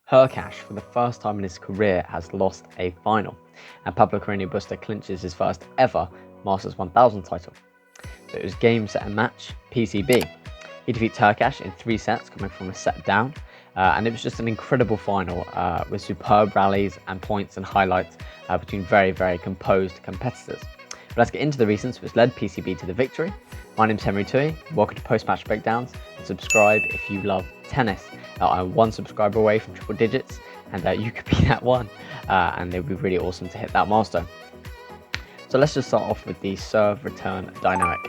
Hurkacz, for the first time in his career, has lost a final, and Pablo Carreño Busta clinches his first ever Masters 1000 title. So it was game, set and match, PCB. He defeats Hurkacz in 3 sets, coming from a set down, and it was just an incredible final with superb rallies and points and highlights between very, very composed competitors. But let's get into the reasons which led PCB to the victory. My name's Henry Tui, welcome to Post-Match Breakdowns, and subscribe if you love tennis. I'm 1 subscriber away from triple digits, and you could be that one, and it would be really awesome to hit that milestone. So let's just start off with the serve return dynamic.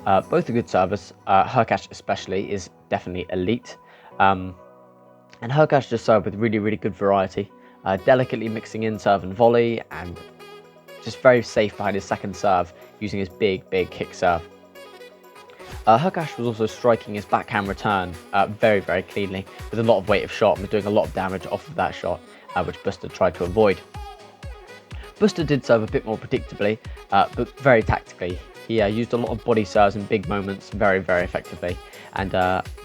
Both are good servers. Hurkacz especially is definitely elite, and Hurkacz just served with really, really good variety, delicately mixing in serve and volley, and just very safe behind his second serve, using his big kick serve. Hurkacz was also striking his backhand return very, very cleanly, with a lot of weight of shot, and was doing a lot of damage off of that shot, which Busta tried to avoid. Busta did serve a bit more predictably, but very tactically. He used a lot of body serves in big moments very, very effectively, and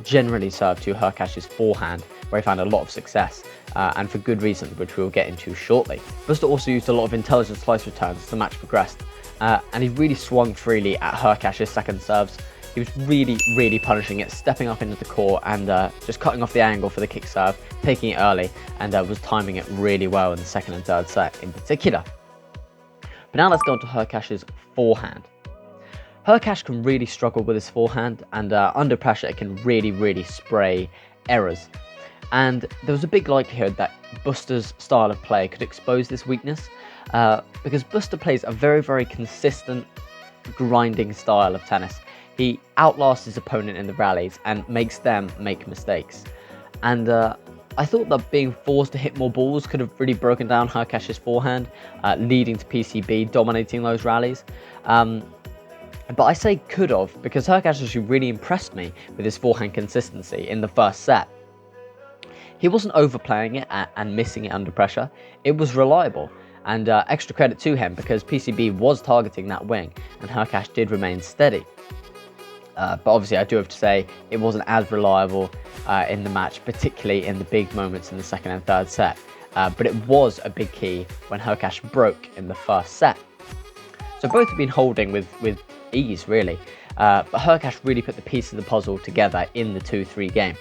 generally served to Hurkacz's forehand, where he found a lot of success, and for good reason, which we'll get into shortly. Busta also used a lot of intelligent slice returns as the match progressed, and he really swung freely at Hurkacz's second serves. He was really punishing it, stepping up into the court and just cutting off the angle for the kick serve, taking it early, and was timing it really well in the second and third set in particular. But now let's go on to Hurkacz's forehand. Hurkacz can really struggle with his forehand, and under pressure it can really spray errors. And there was a big likelihood that Busta's style of play could expose this weakness, because Busta plays a very consistent, grinding style of tennis. He outlasts his opponent in the rallies and makes them make mistakes. And I thought that being forced to hit more balls could have really broken down Hurkacz's forehand, leading to PCB dominating those rallies. But I say could have, because Hurkacz actually really impressed me with his forehand consistency in the first set. He wasn't overplaying it and missing it under pressure. It was reliable, and extra credit to him, because PCB was targeting that wing and Hurkacz did remain steady. But obviously I do have to say it wasn't as reliable in the match, particularly in the big moments in the second and third set. But it was a big key when Hurkacz broke in the first set. So both have been holding with ease, really. But Hurkacz really put the piece of the puzzle together in the 2-3 game.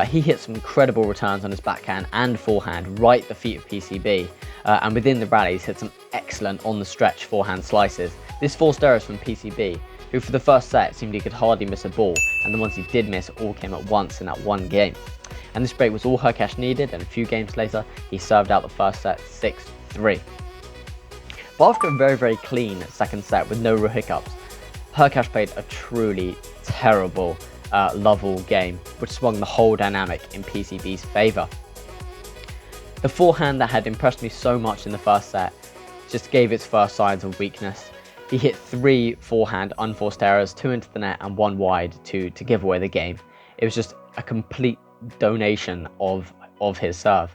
He hit some incredible returns on his backhand and forehand right at the feet of PCB, and within the rallies hit some excellent on the stretch forehand slices. This forced errors from PCB, who for the first set seemed he could hardly miss a ball, and the ones he did miss all came at once in that one game. And this break was all Hurkacz needed, and a few games later he served out the first set 6-3. But after a very clean second set with no real hiccups, Hurkacz played a truly terrible love-all game, which swung the whole dynamic in PCB's favour. The forehand that had impressed me so much in the first set just gave its first signs of weakness. He hit 3 forehand unforced errors, 2 into the net and 1 wide to give away the game. It was just a complete donation of his serve.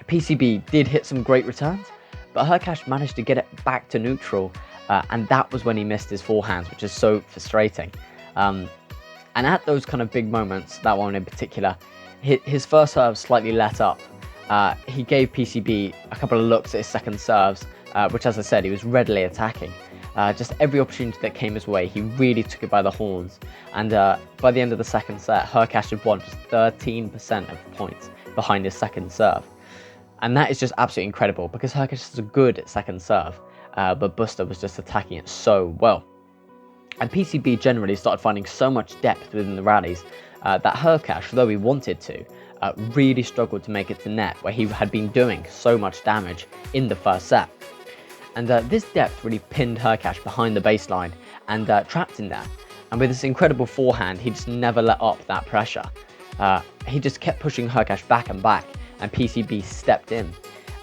PCB did hit some great returns, but Hurkacz managed to get it back to neutral, and that was when he missed his forehands, which is so frustrating. And at those kind of big moments, that one in particular, his first serve slightly let up. He gave PCB a couple of looks at his second serves, which, as I said, he was readily attacking. Just every opportunity that came his way, he really took it by the horns. And by the end of the second set, Hurkacz had won just 13% of points behind his second serve. And that is just absolutely incredible, because Hurkacz is a good second serve, but Busta was just attacking it so well. And PCB generally started finding so much depth within the rallies that Hurkacz, though he wanted to, really struggled to make it to net, where he had been doing so much damage in the first set. And this depth really pinned Hurkacz behind the baseline and trapped him there. And with this incredible forehand, he just never let up that pressure. He just kept pushing Hurkacz back and back, and PCB stepped in.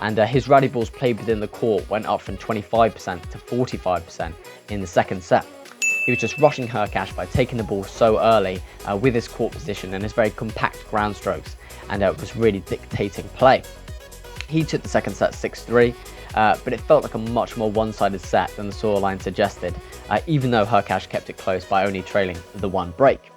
And his rally balls played within the court went up from 25% to 45% in the second set. He was just rushing Hurkacz by taking the ball so early with his court position and his very compact ground strokes, and was really dictating play. He took the second set 6-3, but it felt like a much more one-sided set than the scoreline suggested, even though Hurkacz kept it close by only trailing the 1 break.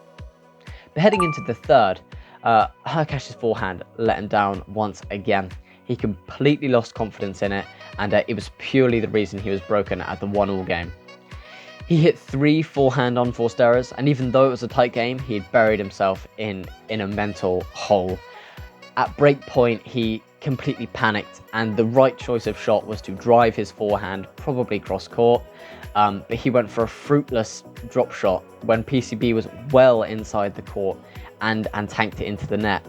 But heading into the third, Hurkacz's forehand let him down once again. He completely lost confidence in it, and it was purely the reason he was broken at the 1-1 game. He hit 3 forehand unforced errors, and even though it was a tight game, he had buried himself in a mental hole. At break point, he completely panicked, and the right choice of shot was to drive his forehand, probably cross court, but he went for a fruitless drop shot when PCB was well inside the court and tanked it into the net.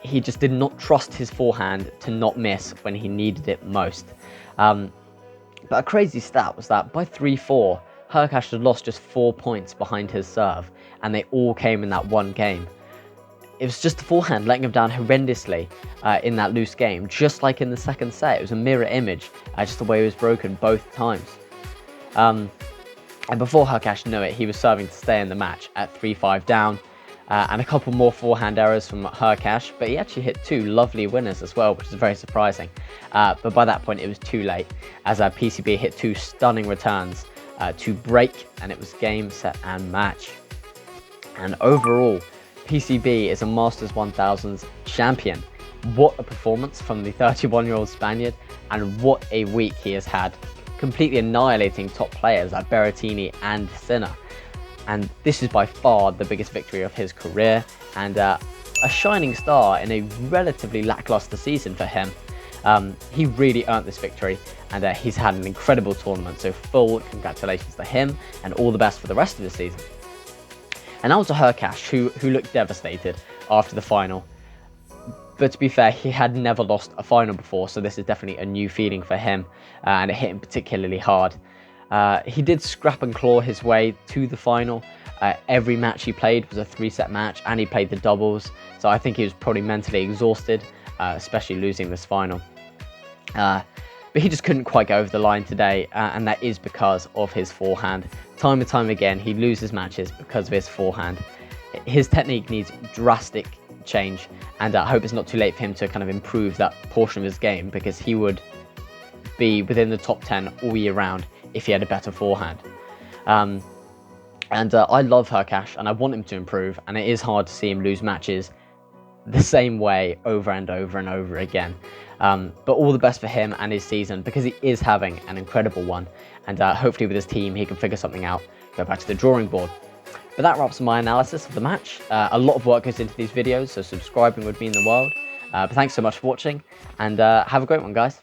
He just did not trust his forehand to not miss when he needed it most. But a crazy stat was that by 3-4, Hurkacz had lost just 4 points behind his serve, and they all came in that one game. It was just the forehand letting him down horrendously in that loose game, just like in the second set. It was a mirror image, just the way he was broken both times. And before Hurkacz knew it, he was serving to stay in the match at 3-5 down, and a couple more forehand errors from Hurkacz, but he actually hit 2 lovely winners as well, which is very surprising. But by that point, it was too late, as PCB hit 2 stunning returns to break, and it was game, set, and match. And overall, PCB is a Masters 1000s champion. What a performance from the 31-year-old Spaniard, and what a week he has had, completely annihilating top players like Berrettini and Sinner. And this is by far the biggest victory of his career, and a shining star in a relatively lackluster season for him. He really earned this victory, and he's had an incredible tournament, so full congratulations to him, and all the best for the rest of the season. And now to Hurkacz, who looked devastated after the final. But to be fair, he had never lost a final before, so this is definitely a new feeling for him, and it hit him particularly hard. He did scrap and claw his way to the final. Every match he played was a 3-set match, and he played the doubles, so I think he was probably mentally exhausted, especially losing this final. But he just couldn't quite get over the line today, and that is because of his forehand. Time and time again, he loses matches because of his forehand. His technique needs drastic change, and I hope it's not too late for him to kind of improve that portion of his game, because he would be within the top 10 all year round if he had a better forehand. I love Hurkacz, and I want him to improve, and it is hard to see him lose matches the same way over and over and over again. But all the best for him and his season, because he is having an incredible one, and hopefully with his team he can figure something out, go back to the drawing board. But that wraps up my analysis of the match. A lot of work goes into these videos, so subscribing would mean the world. But thanks so much for watching, and have a great one, guys.